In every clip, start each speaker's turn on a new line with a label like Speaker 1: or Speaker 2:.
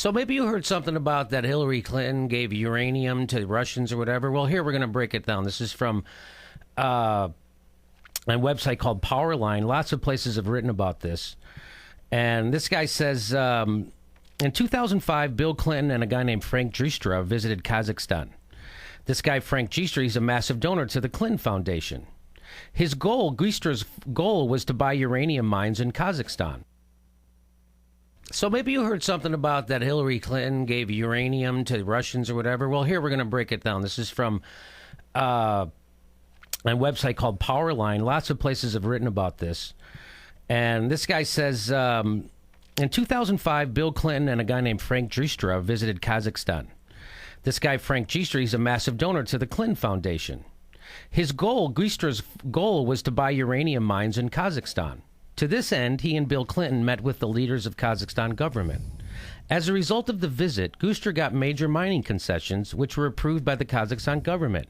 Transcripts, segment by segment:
Speaker 1: So maybe you heard something about that Hillary Clinton gave uranium to Russians or whatever. Well, here we're going to break it down. This is from a website called Powerline. Lots of places have written about this. And this guy says, in 2005, Bill Clinton and a guy named Frank Giustra visited Kazakhstan. This guy, Frank Giustra, he's a massive donor to the Clinton Foundation. His goal, Giustra's goal, was to buy uranium mines in Kazakhstan. So maybe you heard something about that Hillary Clinton gave uranium to Russians or whatever. Well, here we're going to break it down. This is from a website called Powerline. Lots of places have written about this. And this guy says, in 2005, Bill Clinton and a guy named Frank Giustra visited Kazakhstan. This guy, Frank Giustra, he's a massive donor to the Clinton Foundation. His goal, Giustra's goal, was to buy uranium mines in Kazakhstan. To this end, he and Bill Clinton met with the leaders of Kazakhstan government. As a result of the visit, Giustra got major mining concessions, which were approved by the Kazakhstan government.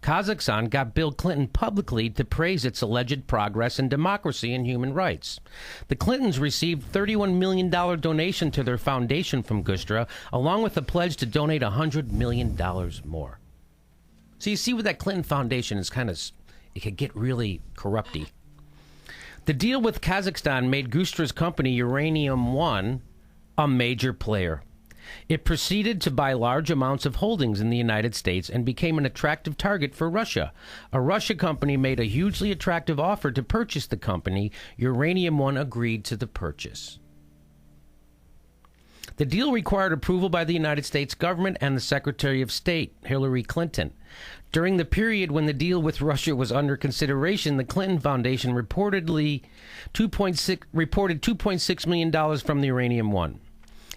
Speaker 1: Kazakhstan got Bill Clinton publicly to praise its alleged progress in democracy and human rights. The Clintons received $31 million donation to their foundation from Giustra, along with a pledge to donate $100 million more. So you see with that Clinton Foundation is it could get really corrupty. The deal with Kazakhstan made Giustra's company Uranium One a major player. It proceeded to buy large amounts of holdings in the United States and became an attractive target for Russia. A Russia company made a hugely attractive offer to purchase the company. Uranium One agreed to the purchase. The deal required approval by the United States government and the Secretary of State, Hillary Clinton. During the period when the deal with Russia was under consideration, the Clinton Foundation reported $2.6 million from the Uranium One.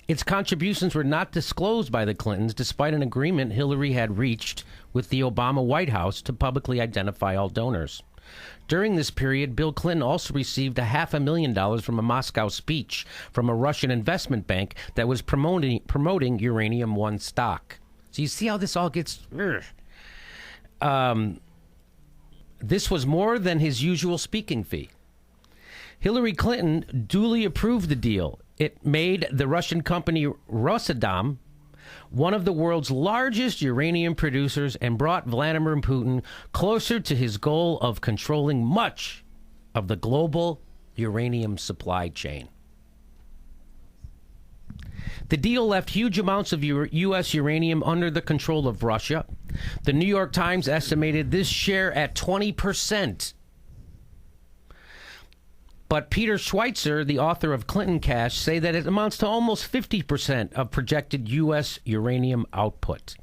Speaker 1: Its contributions were not disclosed by the Clintons, despite an agreement Hillary had reached with the Obama White House to publicly identify all donors. During this period, Bill Clinton also received $500,000 from a Moscow speech from a Russian investment bank that was promoting Uranium One stock. So you see how this all gets... this was more than his usual speaking fee. Hillary Clinton duly approved the deal. It made the Russian company Rosatom one of the world's largest uranium producers and brought Vladimir Putin closer to his goal of controlling much of the global uranium supply chain. The deal left huge amounts of U.S. uranium under the control of Russia. The New York Times estimated this share at 20%. But Peter Schweitzer, the author of Clinton Cash, say that it amounts to almost 50% of projected U.S. uranium output.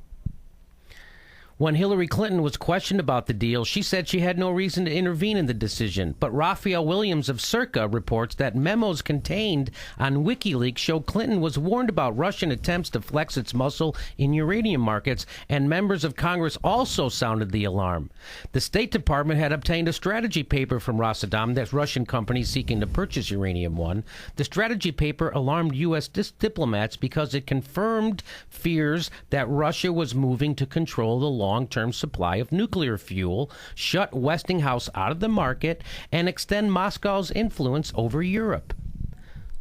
Speaker 1: When Hillary Clinton was questioned about the deal, she said she had no reason to intervene in the decision. But Raphael Williams of Circa reports that memos contained on WikiLeaks show Clinton was warned about Russian attempts to flex its muscle in uranium markets, and members of Congress also sounded the alarm. The State Department had obtained a strategy paper from Rosatom, that Russian company seeking to purchase Uranium One. The strategy paper alarmed U.S. diplomats because it confirmed fears that Russia was moving to control the long-term supply of nuclear fuel, shut Westinghouse out of the market, and extend Moscow's influence over Europe.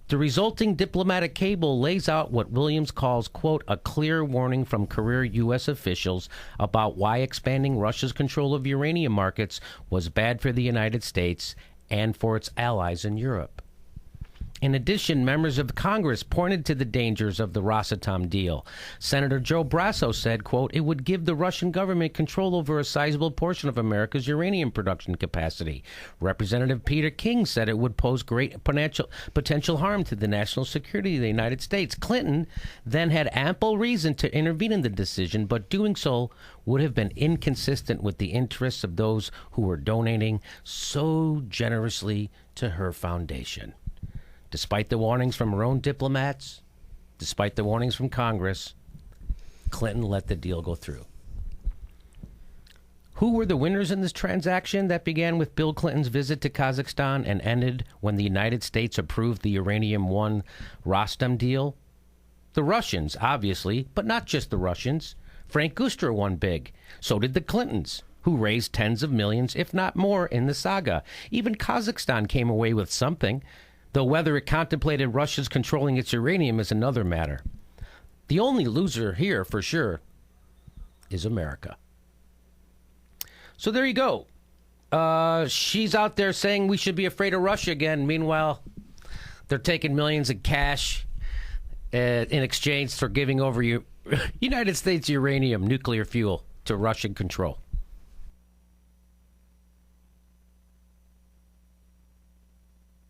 Speaker 1: The resulting diplomatic cable lays out what Williams calls, quote, a clear warning from career U.S. officials about why expanding Russia's control of uranium markets was bad for the United States and for its allies in Europe. In addition, members of Congress pointed to the dangers of the Rosatom deal. Senator Joe Brasso said, quote, it would give the Russian government control over a sizable portion of America's uranium production capacity. Representative Peter King said it would pose great potential harm to the national security of the United States. Clinton then had ample reason to intervene in the decision, but doing so would have been inconsistent with the interests of those who were donating so generously to her foundation. Despite the warnings from her own diplomats, despite the warnings from Congress, Clinton let the deal go through. Who were the winners in this transaction that began with Bill Clinton's visit to Kazakhstan and ended when the United States approved the Uranium One Rosatom deal? The Russians, obviously, but not just the Russians. Frank Giustra won big. So did the Clintons, who raised tens of millions, if not more, in the saga. Even Kazakhstan came away with something, though whether it contemplated Russia's controlling its uranium is another matter. The only loser here, for sure, is America. So there you go. She's out there saying we should be afraid of Russia again. Meanwhile, they're taking millions in cash in exchange for giving over United States uranium, nuclear fuel, to Russian control.